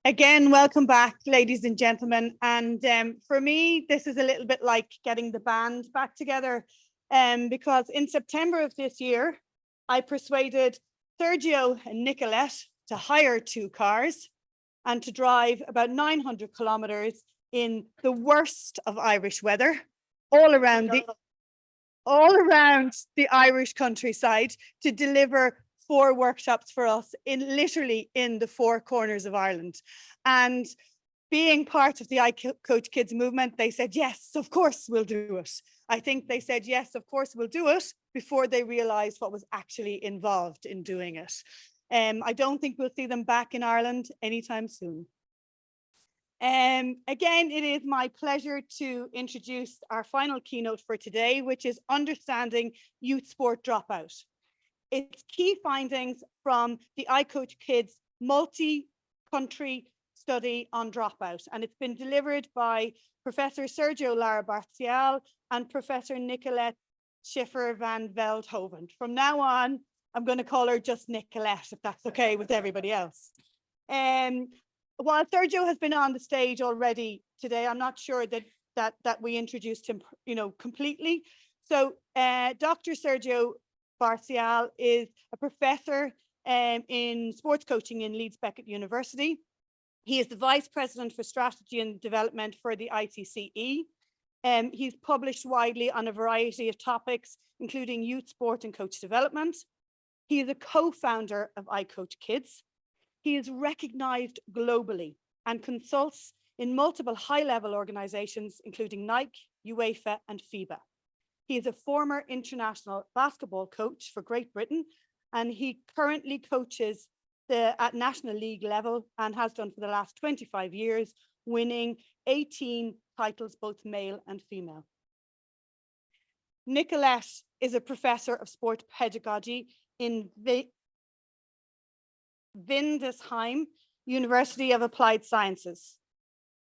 Again, welcome back, ladies and gentlemen. And for me, this is a little bit like getting the band back together because in September of this year, I persuaded Sergio and Nicolette to hire 2 cars and to drive about 900 kilometers in the worst of Irish weather all around the Irish countryside to deliver 4 workshops for us literally in the 4 corners of Ireland. And being part of the Icoachkids movement, they said, yes, of course we'll do it. I think they said, yes, of course we'll do it before they realized what was actually involved in doing it. I don't think we'll see them back in Ireland anytime soon. Again, it is my pleasure to introduce our final keynote for today, which is Understanding Youth Sport Dropout. Its key findings from the Icoachkids multi-country study on dropout. And it's been delivered by Professor Sergio Lara-Bercial and Professor Nicolette Schipper-van Veldhoven. From now on, I'm going to call her just Nicolette, if that's okay with everybody else. While Sergio has been on the stage already today, I'm not sure that we introduced him, completely. So Dr. Sergio Barcial is a professor in sports coaching in Leeds Beckett University. He is the Vice President for Strategy and Development for the ICCE. He's published widely on a variety of topics, including youth sport and coach development. He is a co-founder of Icoachkids. He is recognized globally and consults in multiple high-level organizations, including Nike, UEFA, and FIBA. He is a former international basketball coach for Great Britain, and he currently coaches at National League level and has done for the last 25 years, winning 18 titles, both male and female. Nicolette is a professor of sport pedagogy in Windesheim University of Applied Sciences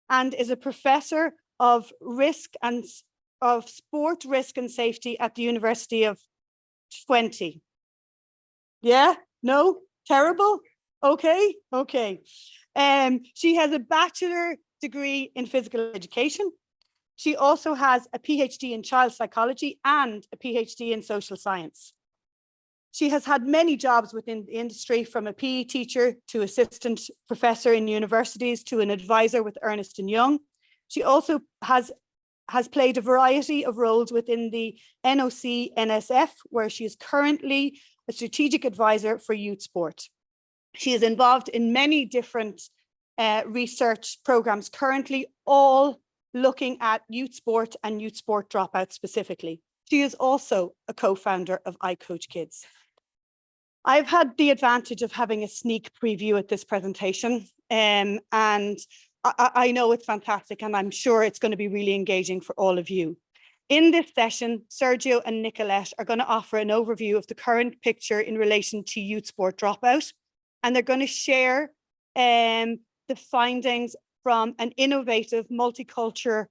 and is a professor of sport risk and safety at the University of Twente. Yeah? No? Terrible? Okay. She has a bachelor degree in physical education. She also has a PhD in child psychology and a PhD in social science. She has had many jobs within the industry, from a PE teacher to assistant professor in universities to an advisor with Ernst & Young. She also has played a variety of roles within the NOC NSF, where she is currently a strategic advisor for youth sport. She is involved in many different research programs currently, all looking at youth sport and youth sport dropout specifically. She is also a co-founder of Icoachkids. I've had the advantage of having a sneak preview at this presentation, and I know it's fantastic, and I'm sure it's going to be really engaging for all of you. In this session, Sergio and Nicolette are going to offer an overview of the current picture in relation to youth sport dropout, and they're going to share the findings from an innovative multi-country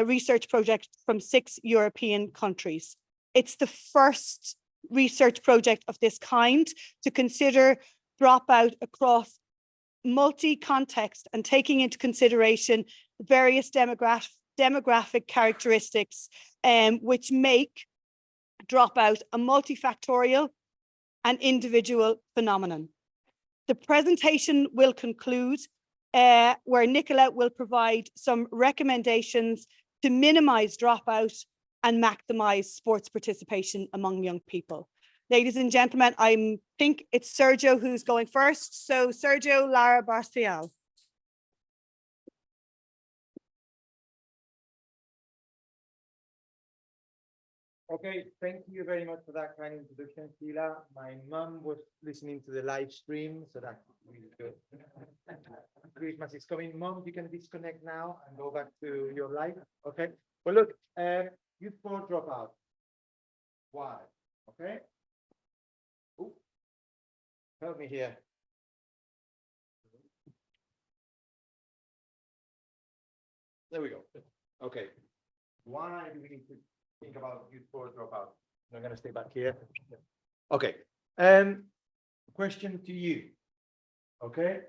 research project from 6 European countries. It's the first research project of this kind to consider dropout across multi-context and taking into consideration various demographic characteristics which make dropout a multifactorial and individual phenomenon. The presentation will conclude where Nicolette will provide some recommendations to minimize dropout and maximize sports participation among young people. Ladies and gentlemen, I think it's Sergio who's going first. So Sergio Lara-Bercial. Okay, thank you very much for that kind introduction, Sheila. My mom was listening to the live stream, so that's really good. Christmas is coming. Mom, you can disconnect now and go back to your life. Okay. Well, look, youth sport dropout. Why? Okay. Ooh. Help me here. There we go. Okay. Why do we need to think about youth sport dropout? I'm going to stay back here. Okay. Question to you. okay?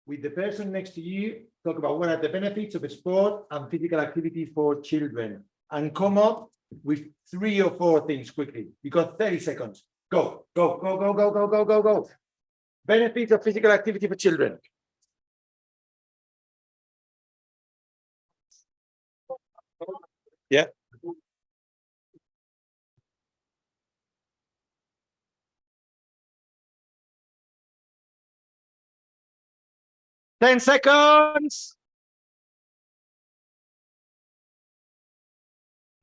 With the person next to you, talk about what are the benefits of sport and physical activity for children, and come up with 3 or 4 things quickly. You got 30 seconds. Go, go, go, go, go, go, go, go, go. Benefits of physical activity for children. Yeah. Ten seconds.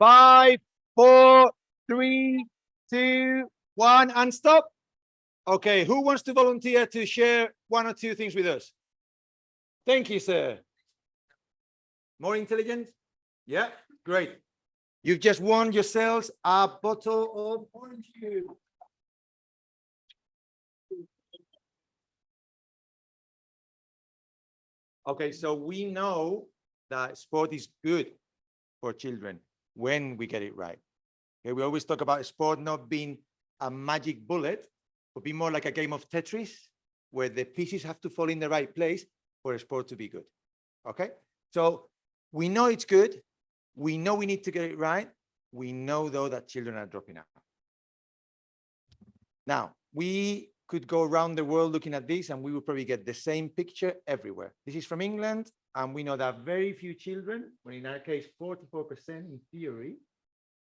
5, 4, 3, 2, 1, and stop. Okay, who wants to volunteer to share 1 or 2 things with us? Thank you, sir. More intelligent? Yeah, great. You've just won yourselves a bottle of orange juice. Okay, so we know that sport is good for children when we get it right. Okay, we always talk about sport not being a magic bullet, but be more like a game of Tetris, where the pieces have to fall in the right place for a sport to be good. Okay, so we know it's good. We know we need to get it right. We know, though, that children are dropping out. Now, we could go around the world looking at this, and we would probably get the same picture everywhere. This is from England, and we know that very few children, when in our case, 44% in theory,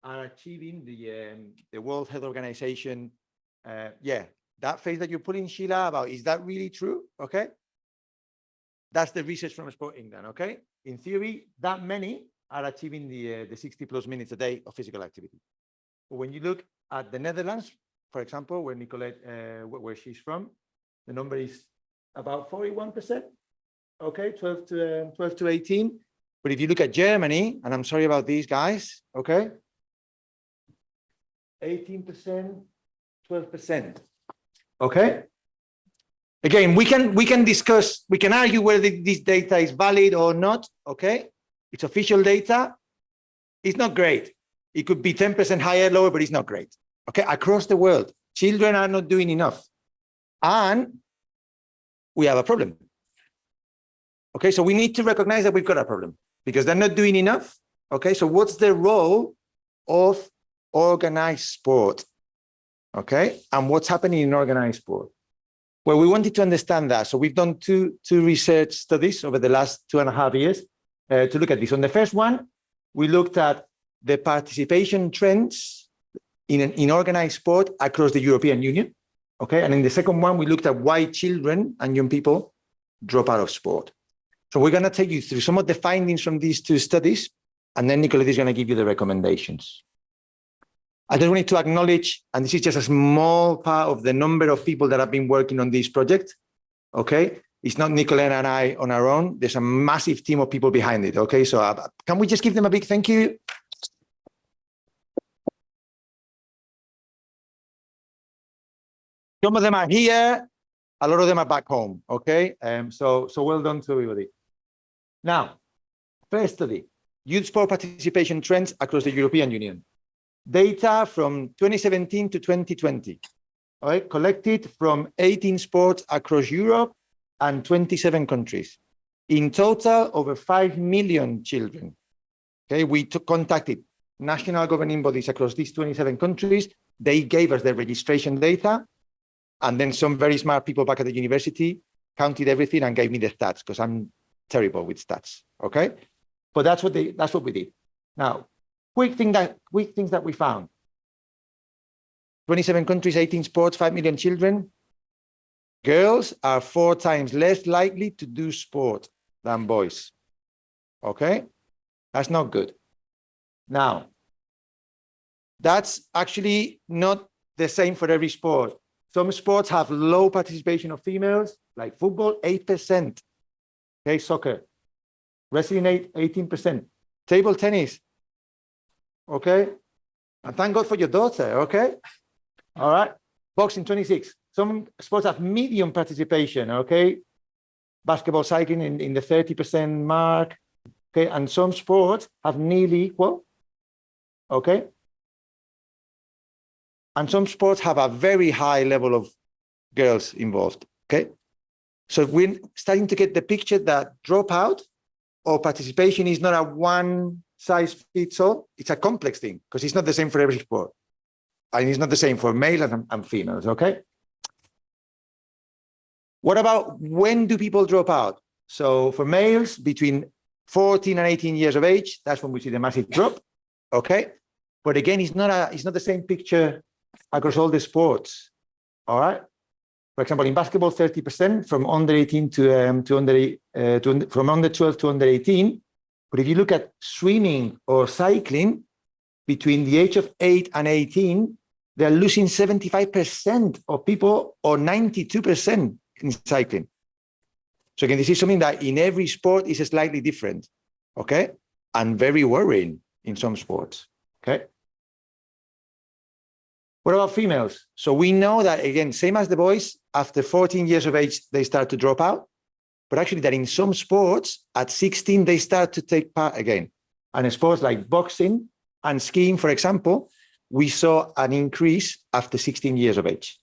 are achieving the World Health Organization. Yeah, that face that you're putting, Sheila, about, is that really true? Okay. That's the research from Sport England, okay? In theory, that many are achieving the 60+ minutes a day of physical activity. But when you look at the Netherlands, for example, where Nicolette, where she's from, the number is about 41%, okay, 12 to 18. But if you look at Germany, and I'm sorry about these guys, okay, 18%, 12%, okay? Again, we can discuss, we can argue whether this data is valid or not, okay? It's official data. It's not great. It could be 10% higher, lower, but it's not great. Okay, across the world, children are not doing enough. And we have a problem. Okay, so we need to recognize that we've got a problem because they're not doing enough. Okay, so what's the role of organized sport? Okay, and what's happening in organized sport? Well, we wanted to understand that. So we've done two research studies over the last 2.5 years to look at this. On the first one, we looked at the participation trends in organized sport across the European Union. Okay, and in the second one, we looked at why children and young people drop out of sport. So we're going to take you through some of the findings from these 2 studies, and then Nicolette is going to give you the recommendations. I just wanted to acknowledge, and this is just a small part of the number of people that have been working on this project, okay? It's not Nicolette and I on our own. There's a massive team of people behind it, okay? So can we just give them a big thank you? Some of them are here. A lot of them are back home, okay? So well done to everybody. Now, first study, youth sport participation trends across the European Union. Data from 2017 to 2020, all right, collected from 18 sports across Europe and 27 countries. In total, over 5 million children. Okay, we contacted national governing bodies across these 27 countries. They gave us their registration data, and then some very smart people back at the university counted everything and gave me the stats because I'm terrible with stats. Okay, but that's what we did. Now, quick things that we found. 27 countries, 18 sports, 5 million children. Girls are 4 times less likely to do sport than boys. Okay? That's not good. Now, that's actually not the same for every sport. Some sports have low participation of females, like football, 8%. Okay, soccer. Wrestling, 18%. Table tennis, okay? And thank God for your daughter, okay? All right. Boxing, 26. Some sports have medium participation, okay? Basketball, cycling in the 30% mark, okay? And some sports have nearly equal, okay? And some sports have a very high level of girls involved, okay? So we're starting to get the picture that dropout or participation is not a one size fits all. It's a complex thing because it's not the same for every sport. And it's not the same for males and females, okay? What about when do people drop out? So for males between 14 and 18 years of age, that's when we see the massive drop, okay? But again, it's not the same picture across all the sports, all right? For example, in basketball, 30% from under 18 from under 12 to under 18. But if you look at swimming or cycling, between the age of 8 and 18, they're losing 75% of people or 92% in cycling. So again, this is something that in every sport is slightly different, okay? And very worrying in some sports, okay? What about females? So we know that, again, same as the boys, after 14 years of age, they start to drop out. But actually that in some sports, at 16, they start to take part again. And in sports like boxing and skiing, for example, we saw an increase after 16 years of age.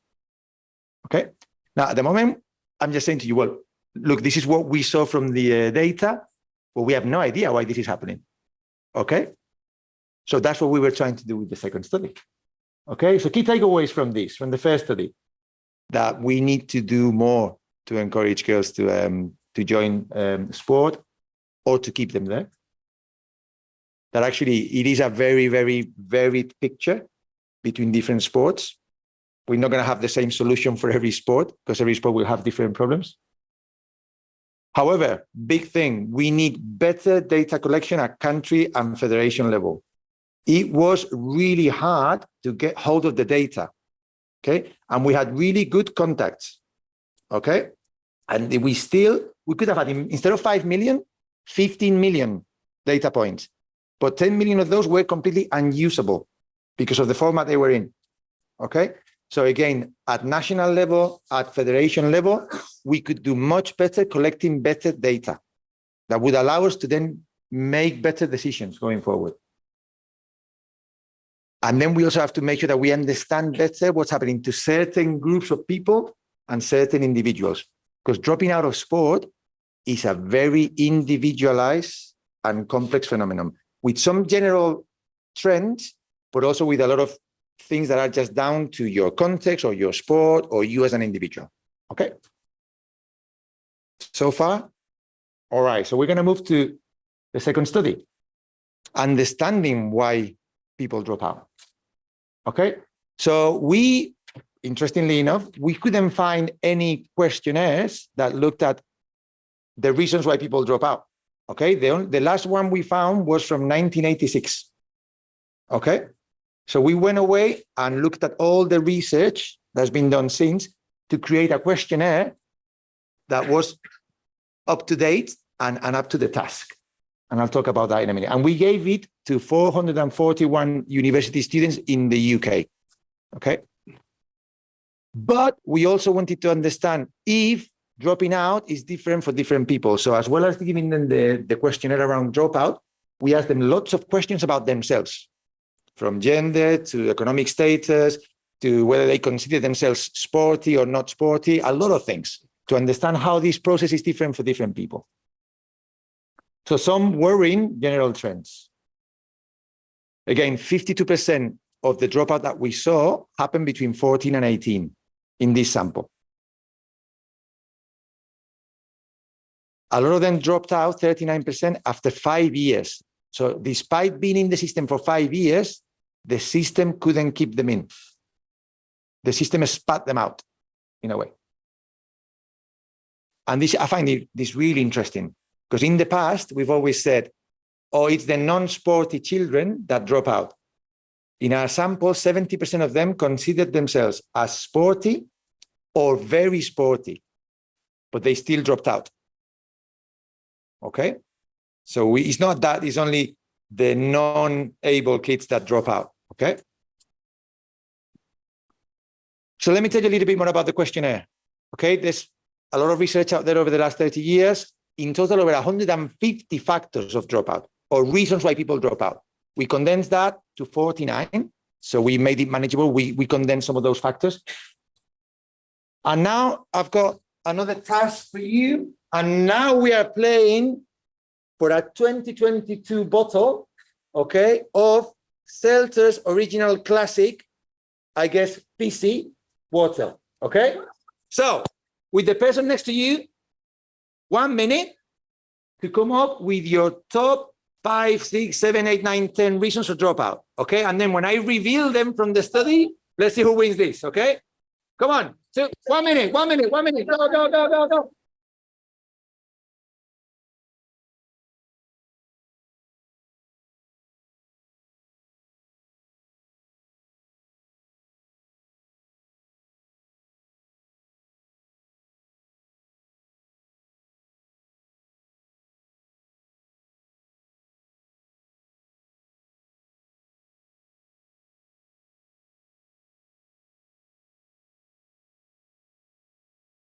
Okay? Now, at the moment, I'm just saying to you, well, look, this is what we saw from the data, but we have no idea why this is happening. Okay? So that's what we were trying to do with the second study. Okay, so key takeaways from this, from the first study, that we need to do more to encourage girls to join sport or to keep them there. That actually it is a very, very varied picture between different sports. We're not going to have the same solution for every sport because every sport will have different problems. However, big thing, we need better data collection at country and federation level. It was really hard to get hold of the data, okay? And we had really good contacts, okay? And we could have had, instead of 5 million, 15 million data points. But 10 million of those were completely unusable because of the format they were in, okay? So again, at national level, at federation level, we could do much better collecting better data that would allow us to then make better decisions going forward. And then we also have to make sure that we understand better what's happening to certain groups of people and certain individuals, because dropping out of sport is a very individualized and complex phenomenon with some general trends, but also with a lot of things that are just down to your context or your sport or you as an individual. Okay. So far? All right. So we're going to move to the second study, understanding why people drop out. Okay, so we, interestingly enough, we couldn't find any questionnaires that looked at the reasons why people drop out. Okay, the last one we found was from 1986. Okay, so we went away and looked at all the research that's been done since to create a questionnaire that was up to date and up to the task. And I'll talk about that in a minute. And we gave it to 441 university students in the UK, okay? But we also wanted to understand if dropping out is different for different people. So as well as giving them the questionnaire around dropout, we asked them lots of questions about themselves, from gender to economic status, to whether they consider themselves sporty or not sporty, a lot of things, to understand how this process is different for different people. So some worrying general trends. Again, 52% of the dropout that we saw happened between 14 and 18 in this sample. A lot of them dropped out, 39%, after 5 years. So despite being in the system for 5 years, the system couldn't keep them in. The system spat them out in a way. And this, I find this really interesting. Because in the past, we've always said, oh, it's the non-sporty children that drop out. In our sample, 70% of them considered themselves as sporty or very sporty, but they still dropped out. Okay? So it's not that, it's only the non-able kids that drop out. Okay? So let me tell you a little bit more about the questionnaire. Okay? There's a lot of research out there over the last 30 years. In total, over 150 factors of dropout or reasons why people drop out. We condensed that to 49. So we made it manageable. We condensed some of those factors. And now I've got another task for you. And now we are playing for a 2022 bottle, okay, of Seltzer's original classic, I guess, fizzy water, okay? So, with the person next to you, 1 minute to come up with your top 5, 6, 7, 8, 9, 10 reasons to drop out, okay? And then when I reveal them from the study, let's see who wins this, okay? Come on, 1 minute, 1 minute, 1 minute, go, go, go, go, go.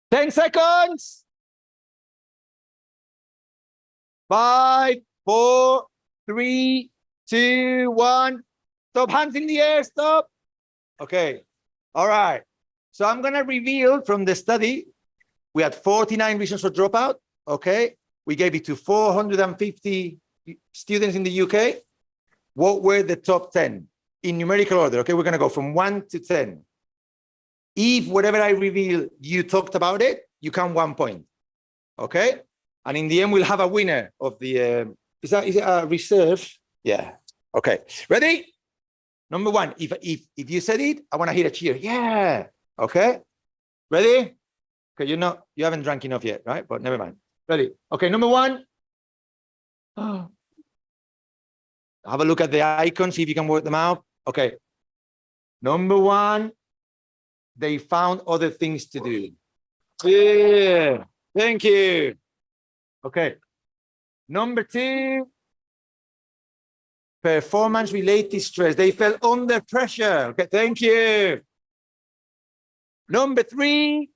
Ten seconds. 5, 4, 3, 2, 1. Stop, hands in the air, stop. Okay, all right. So I'm gonna reveal from the study, we had 49 reasons for dropout, okay? We gave it to 450 students in the UK. What were the top 10 in numerical order? Okay, we're gonna go from 1 to 10. If whatever I reveal, you talked about it, you count 1 point, okay? And in the end, we'll have a winner of the, is it a reserve? Yeah, okay. Ready? Number 1, if you said it, I wanna hear a cheer. Yeah, okay? Ready? Okay, you haven't drank enough yet, right? But never mind. Ready? Okay, number 1. Oh. Have a look at the icons, see if you can work them out. Okay. Number 1, they found other things to do. Yeah, thank you. Okay. Number 2, performance-related stress. They felt under pressure. Okay, thank you. Number 3,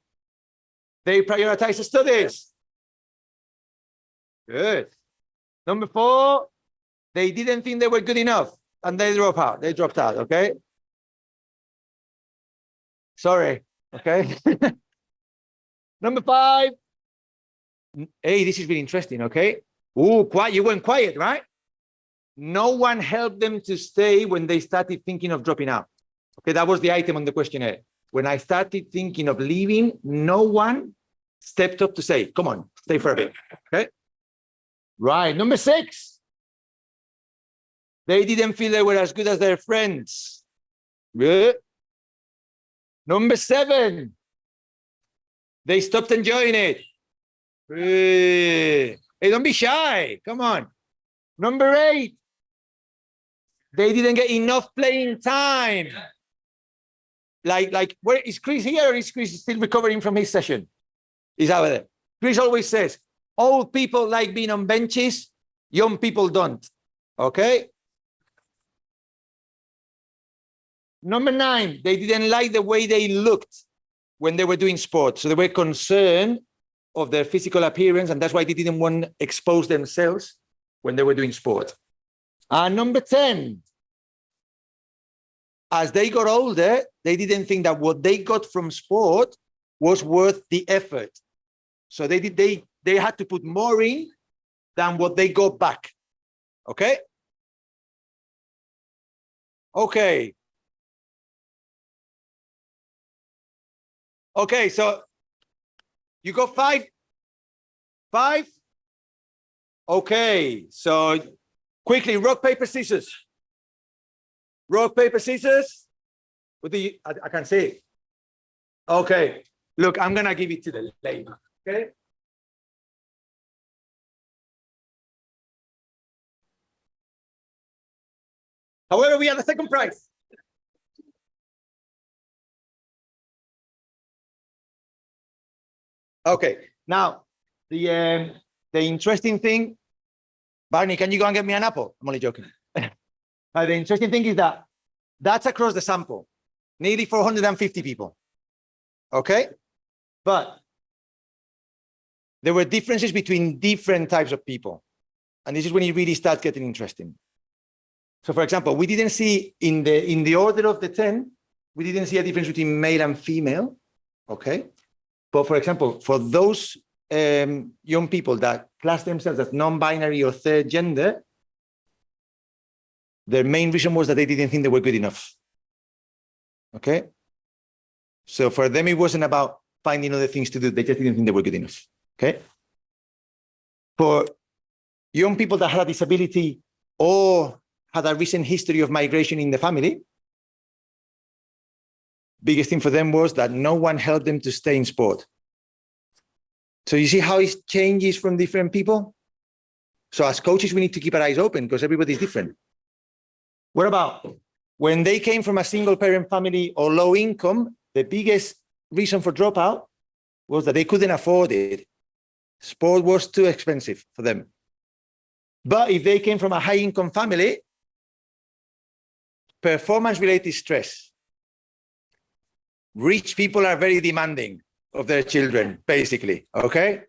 they prioritize the studies. Good. Number 4, they didn't think they were good enough and they dropped out. They dropped out, okay? Sorry, okay? Number 5, hey, this is really interesting, okay? Oh, quiet, you went quiet, right? No one helped them to stay when they started thinking of dropping out. Okay, that was the item on the questionnaire. When I started thinking of leaving, no one stepped up to say, come on, stay for a bit, okay? Right, number 6. They didn't feel they were as good as their friends. Good. Number 7. They stopped enjoying it. Hey, don't be shy. Come on. Number 8. They didn't get enough playing time. Like, where is Chris here, or is Chris still recovering from his session? He's out there. Chris always says, old people like being on benches, young people don't. Okay? Number 9, they didn't like the way they looked when they were doing sports. So they were concerned of their physical appearance, and that's why they didn't want to expose themselves when they were doing sport. And number 10, as they got older, they didn't think that what they got from sport was worth the effort. So they had to put more in than what they got back. Okay? Okay. Okay, so you got 5? 5? Okay, so quickly, rock, paper, scissors. Rock, paper, scissors. What do you, I can't see it. Okay, look, I'm gonna give it to the lady, okay? However, we have the second prize. Okay, now the interesting thing, Barney, can you go and get me an apple? I'm only joking. The interesting thing is that that's across the sample, nearly 450 people. Okay, but there were differences between different types of people, and this is when it really starts getting interesting. So, for example, we didn't see in the order of the 10, we didn't see a difference between male and female. Okay. But for example, for those young people that class themselves as non-binary or third gender, their main reason was that they didn't think they were good enough. Okay? So for them, it wasn't about finding other things to do. They just didn't think they were good enough. Okay? For young people that had a disability or had a recent history of migration in the family, biggest thing for them was that no one helped them to stay in sport. So you see how it changes from different people? So as coaches, we need to keep our eyes open because everybody's different. What about when they came from a single parent family or low income, the biggest reason for dropout was that they couldn't afford it. Sport was too expensive for them. But if they came from a high income family, performance-related stress. Rich people are very demanding of their children, basically, okay?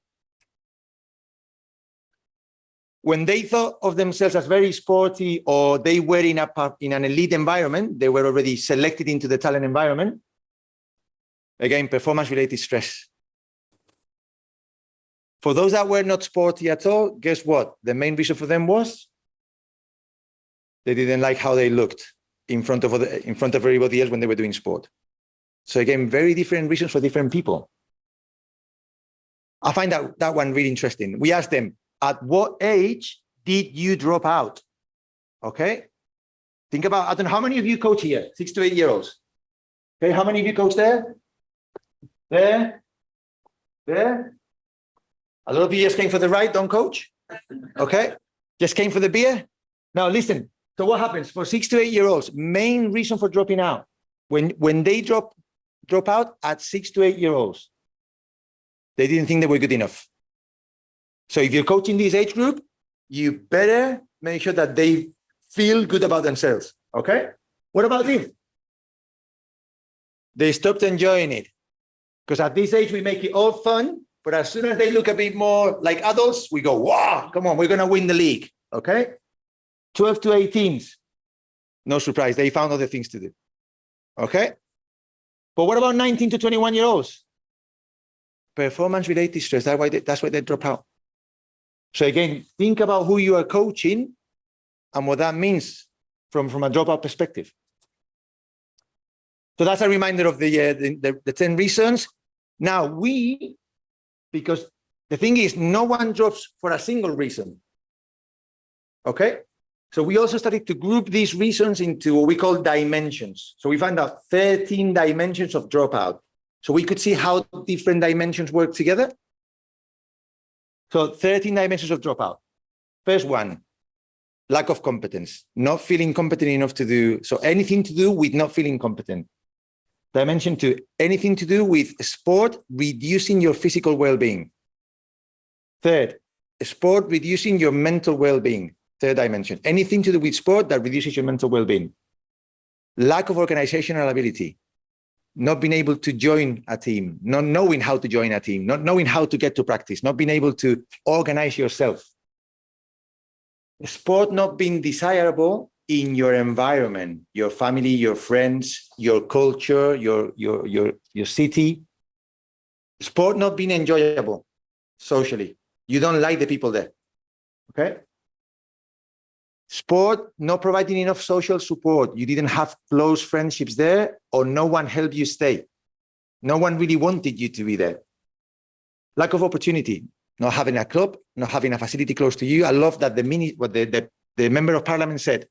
When they thought of themselves as very sporty or they were in an elite environment, they were already selected into the talent environment. Again, performance-related stress. For those that were not sporty at all, guess what? The main reason for them was they didn't like how they looked in front of everybody else when they were doing sport. So again, very different reasons for different people. I find that one really interesting. We asked them, at what age did you drop out? Okay. Think about, I don't know, how many of you coach here? 6 to 8 year olds. Okay, how many of you coach there? There? There? A lot of you just came for the ride, don't coach? Okay, just came for the beer? Now listen, so what happens for 6 to 8 year olds? Main reason for dropping out, when they drop out at 6 to 8 year olds, they didn't think they were good enough. So if you're coaching this age group, you better make sure that they feel good about themselves, okay? What about this? They stopped enjoying it. Because at this age, we make it all fun, but as soon as they look a bit more like adults, we go, wow, come on, we're gonna win the league, okay? 12 to 18s, no surprise, they found other things to do, okay? But what about 19 to 21 year olds? Performance-related stress, that's why they drop out. So again, think about who you are coaching and what that means from a dropout perspective. So that's a reminder of the 10 reasons. Now because the thing is, no one drops for a single reason. Okay? So we also started to group these reasons into what we call dimensions. So we found out 13 dimensions of dropout. So we could see how different dimensions work together. So 13 dimensions of dropout. First one, lack of competence, not feeling competent enough to do. So anything to do with not feeling competent. Dimension 2, anything to do with sport reducing your physical well-being. Third, sport reducing your mental well-being. Third dimension, anything to do with sport that reduces your mental well-being. Lack of organizational ability, not being able to join a team, not knowing how to join a team, not knowing how to get to practice, not being able to organize yourself. Sport not being desirable in your environment, your family, your friends, your culture, your city. Sport not being enjoyable socially. You don't like the people there, okay? Sport not providing enough social support. You didn't have close friendships there, or no one helped you stay. No one really wanted you to be there. Lack of opportunity, not having a club, not having a facility close to you. I love that the member of parliament said,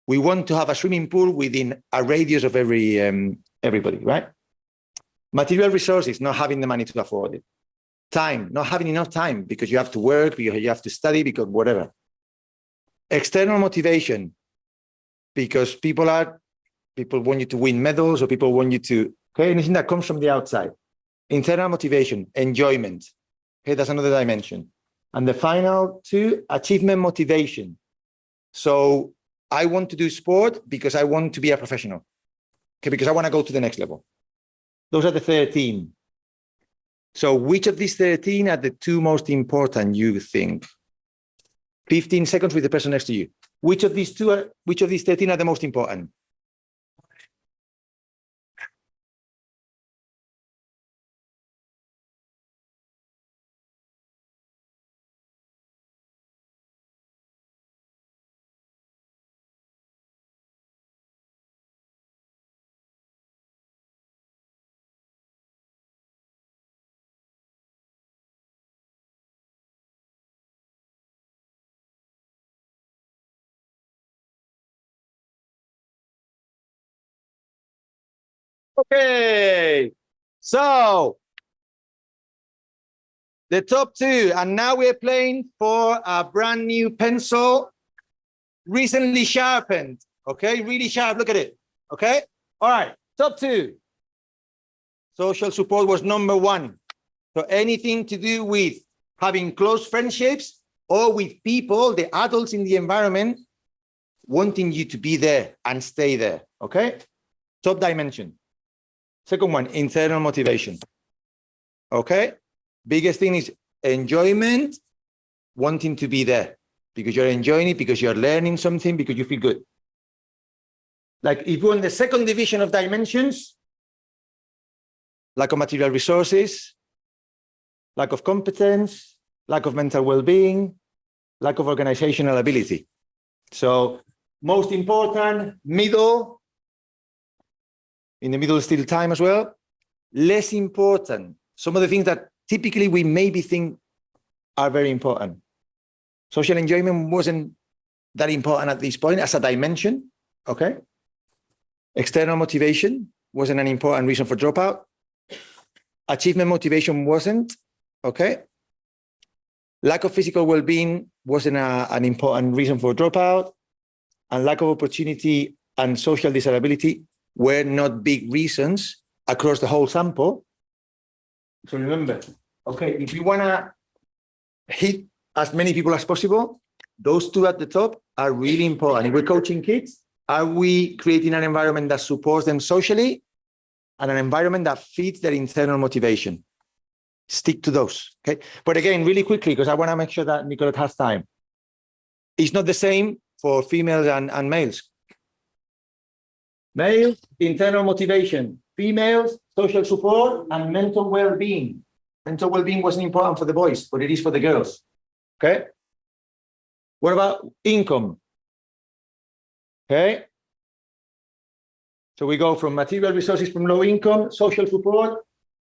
we want to have a swimming pool within a radius of everybody, right? Material resources, not having the money to afford it. Time, not having enough time because you have to work, because you have to study, because whatever. External motivation, because people want you to win medals, or people want you to, okay, anything that comes from the outside. Internal motivation, enjoyment. Okay, that's another dimension. And the final 2, achievement motivation. So I want to do sport because I want to be a professional. Okay, because I want to go to the next level. Those are the 13. So which of these 13 are the 2 most important, you think? 15 seconds with the person next to you. Which of these 13 are the most important? Okay, so the top two, and now we're playing for a brand new pencil, recently sharpened. Okay, really sharp. Look at it. Okay, all right. Top two. Social support was number one. So anything to do with having close friendships or with people, the adults in the environment, wanting you to be there and stay there. Okay, top dimension. Second one, internal motivation. Okay, biggest thing is enjoyment, wanting to be there because you're enjoying it, because you're learning something, because you feel good. Like if you're in the second division of dimensions, lack of material resources, lack of competence, lack of mental well-being, lack of organizational ability. So most important, middle, in the middle still time as well. Less important, some of the things that typically we maybe think are very important. Social enjoyment wasn't that important at this point as a dimension, okay? External motivation wasn't an important reason for dropout. Achievement motivation wasn't, okay? Lack of physical well-being wasn't an important reason for dropout. And lack of opportunity and social disability were not big reasons across the whole sample. So remember, okay, if you wanna hit as many people as possible, those two at the top are really important. If we're coaching kids, are we creating an environment that supports them socially and an environment that feeds their internal motivation? Stick to those, okay? But again, really quickly, because I wanna make sure that Nicolette has time. It's not the same for females and males. Males, internal motivation. Females, social support and mental well-being. Mental well-being wasn't important for the boys, but it is for the girls. Okay? What about income? Okay? So we go from material resources from low income, social support,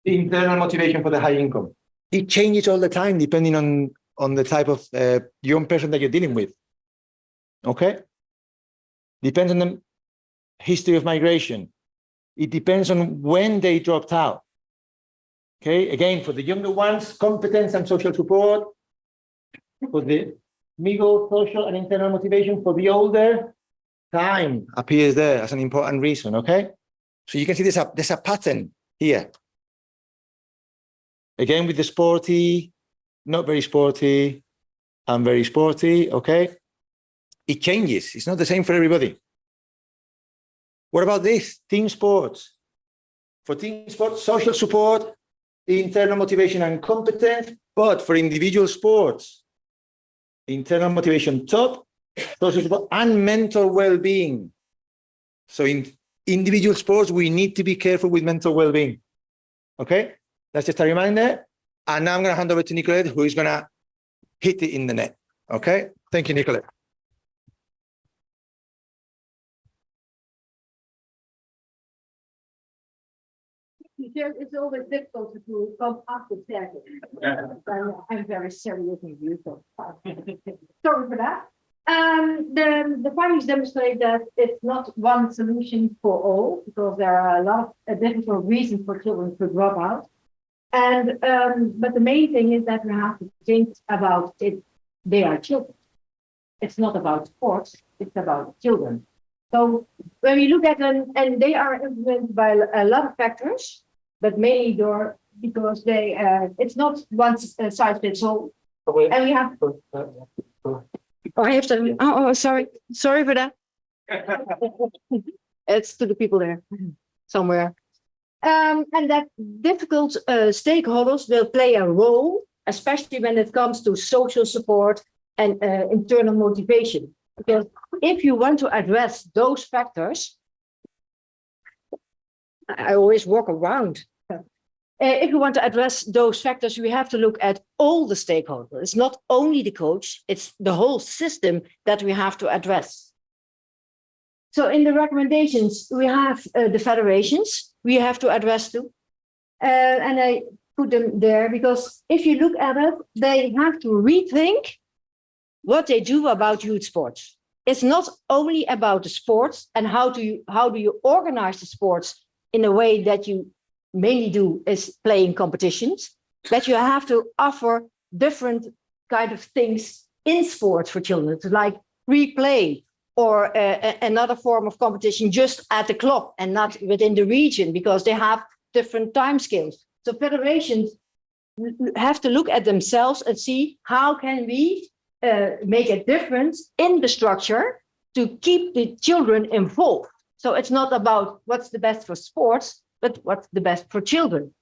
internal motivation for the high income. It changes all the time depending on the type of young person that you're dealing with. Okay? Depends on the history of migration. It depends on when they dropped out. Okay, again, for the younger ones, competence and social support. For the middle, social and internal motivation. For the older, time appears there as an important reason, okay? So you can see there's a pattern here. Again, with the sporty, not very sporty, and very sporty, okay? It changes, it's not the same for everybody. What about this? Team sports. For team sports, social support, internal motivation and competence, but for individual sports, internal motivation top, social support and mental well-being. So in individual sports, we need to be careful with mental well-being. Okay, that's just a reminder. And now I'm going to hand over to Nicolette, who is going to hit it in the net. Okay, thank you, Nicolette. It's always difficult to come up with that. I'm very serious in you, so sorry for that. The findings demonstrate that it's not one solution for all, because there are a lot of different reasons for children to drop out. And but the main thing is that we have to think about it. They are children. It's not about sports. It's about children. So when we look at them, and they are influenced by a lot of factors, but mainly because they it's not one size fits all. And we have. Oh, I have to. Oh, sorry for that. It's to the people there somewhere. And that difficult stakeholders will play a role, especially when it comes to social support and internal motivation. Because if you want to address those factors, I always walk around. If you want to address those factors, we have to look at all the stakeholders. It's not only the coach, it's the whole system that we have to address. So in the recommendations, we have the federations we have to address too. And I put them there because if you look at it, they have to rethink what they do about youth sports. It's not only about the sports and how do you organize the sports in a way that you mainly do is playing competitions, but you have to offer different kind of things in sports for children, like replay or another form of competition just at the club and not within the region, because they have different time scales. So federations have to look at themselves and see how can we make a difference in the structure to keep the children involved. So it's not about what's the best for sports, but what's the best for children.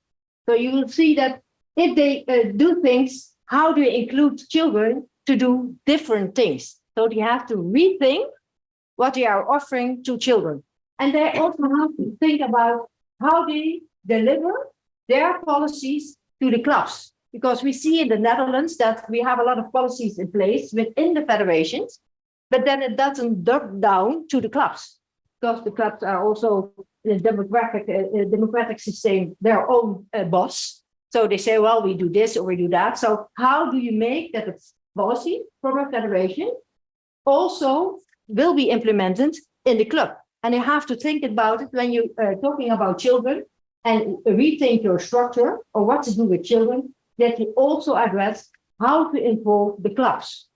So you will see that if they do things, how do you include children to do different things? So they have to rethink what they are offering to children. And they also have to think about how they deliver their policies to the clubs. Because we see in the Netherlands that we have a lot of policies in place within the federations, but then it doesn't drop down to the clubs, because the clubs are also in a democratic system, their own boss. So they say, well, we do this or we do that. So how do you make that a policy from a federation also will be implemented in the club? And you have to think about it when you are talking about children and rethink your structure or what to do with children, that you also address how to involve the clubs.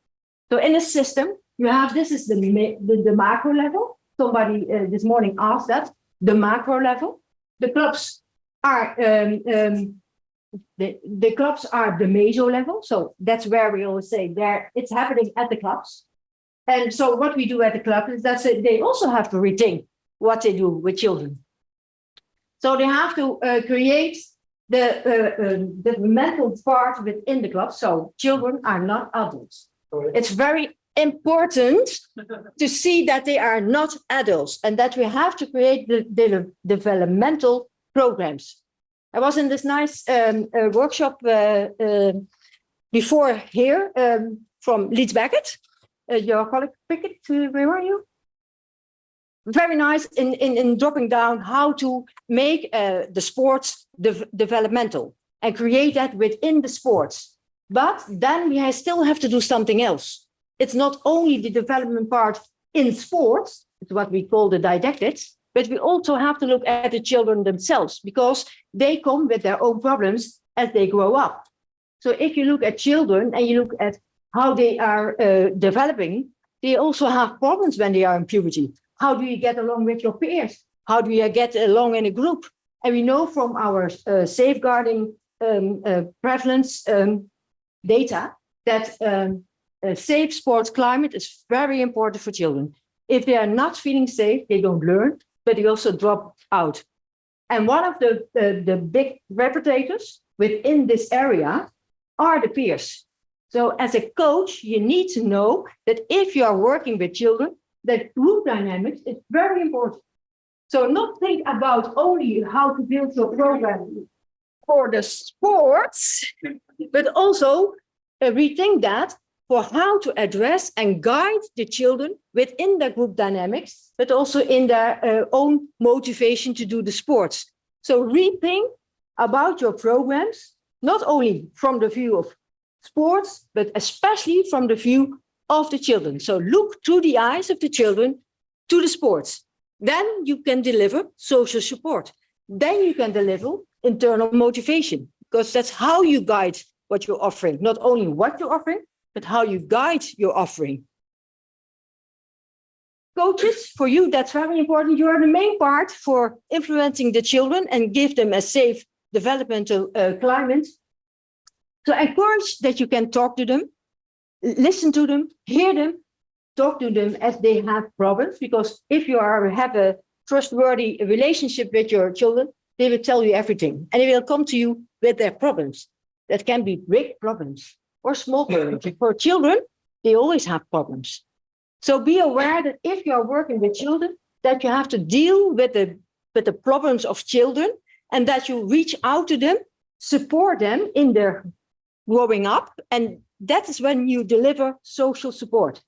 So in a system, you have, this is the macro level. Somebody this morning asked that, the macro level. The clubs are the clubs are the meso level. So that's where we always say there it's happening at the clubs. And so what we do at the club is that they also have to rethink what they do with children. So they have to create the mental part within the club. So children are not adults. It's very important to see that they are not adults and that we have to create the developmental programs. I was in this nice workshop before here from Leeds Beckett. Your colleague Beckett, where are you? Very nice in dropping down how to make the sports developmental and create that within the sports. But then we still have to do something else. It's not only the development part in sports, it's what we call the didactics, but we also have to look at the children themselves because they come with their own problems as they grow up. So if you look at children and you look at how they are developing, they also have problems when they are in puberty. How do you get along with your peers? How do you get along in a group? And we know from our safeguarding prevalence data that a safe sports climate is very important for children. If they are not feeling safe, they don't learn, but they also drop out. And one of the big reputators within this area are the peers. So as a coach, you need to know that if you are working with children, that group dynamics is very important. So not think about only how to build your program for the sports, but also rethink that for how to address and guide the children within their group dynamics, but also in their own motivation to do the sports. So rethink about your programs, not only from the view of sports, but especially from the view of the children. So look through the eyes of the children to the sports. Then you can deliver social support. Then you can deliver internal motivation, because that's how you guide what you're offering, not only what you're offering, but how you guide your offering. Coaches, for you, that's very important. You are the main part for influencing the children and give them a safe developmental climate. So encourage that you can talk to them, listen to them, hear them, talk to them as they have problems, because if you have a trustworthy relationship with your children, they will tell you everything and they will come to you with their problems. That can be big problems or small problems. For children, they always have problems. So be aware that if you are working with children, that you have to deal with the problems of children and that you reach out to them, support them in their growing up, and that is when you deliver social support.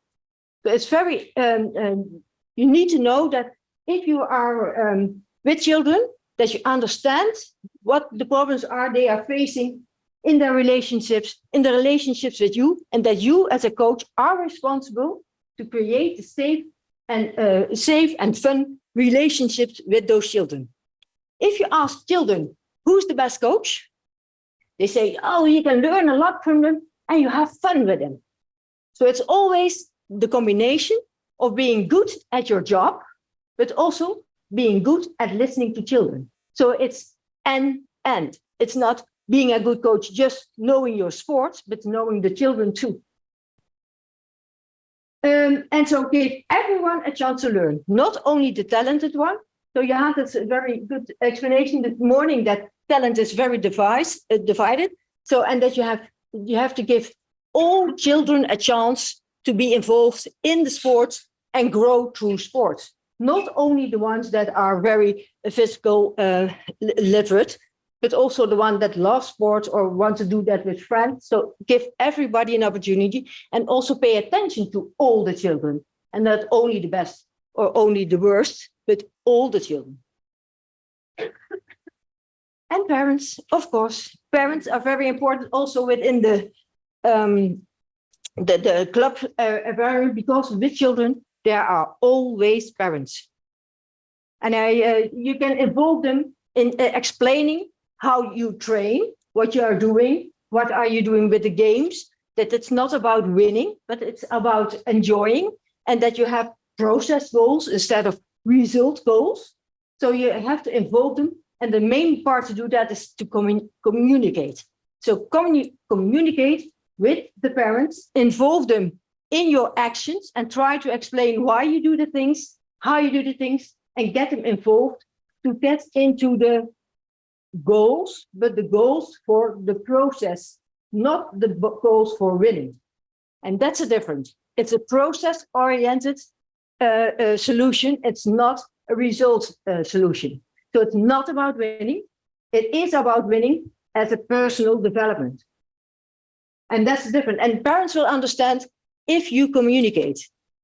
So it's very, you need to know that if you are with children, that you understand what the problems are they are facing in their relationships, with you, and that you as a coach are responsible to create safe and fun relationships with those children. if you ask children, who's the best coach? They say, oh, you can learn a lot from them and you have fun with them. So it's always the combination of being good at your job, but also being good at listening to children. So it's and. It's not being a good coach, just knowing your sport, but knowing the children too. And so give everyone a chance to learn, not only the talented one. So you had this very good explanation this morning that talent is very divided. So, and that you have to give all children a chance to be involved in the sports and grow through sports. Not only the ones that are very physical literate, but also the one that love sports or want to do that with friends. So give everybody an opportunity and also pay attention to all the children and not only the best or only the worst, but all the children. And parents, of course, parents are very important also within the club environment, because with children, there are always parents. And you can involve them in explaining how you train, what you are doing, what are you doing with the games, that it's not about winning, but it's about enjoying, and that you have process goals instead of result goals. So you have to involve them. And the main part to do that is to communicate. So communicate with the parents, involve them in your actions and try to explain why you do the things, how you do the things, and get them involved to get into the goals, but the goals for the process, not the goals for winning. And that's a difference. It's a process-oriented solution. It's not a result solution. So it's not about winning. It is about winning as a personal development. And that's different. And parents will understand if you communicate.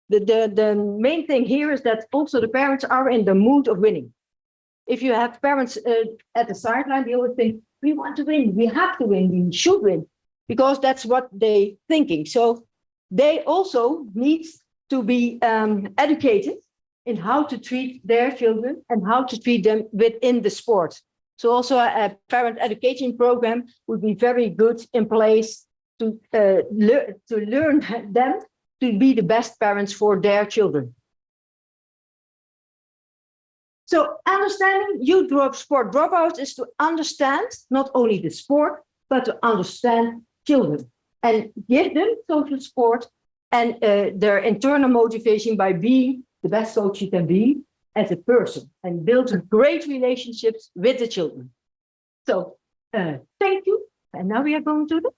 The main thing here is that also the parents are in the mood of winning. If you have parents at the sideline, they always think, we want to win, we have to win, we should win, because that's what they're thinking. So they also need to be educated in how to treat their children and how to treat them within the sport. So also a parent education program would be very good in place to learn them to be the best parents for their children. So understanding youth sport dropouts is to understand not only the sport, but to understand children and give them social support and their internal motivation by being the best coach you can be as a person and build great relationships with the children. So thank you. And now we are going to the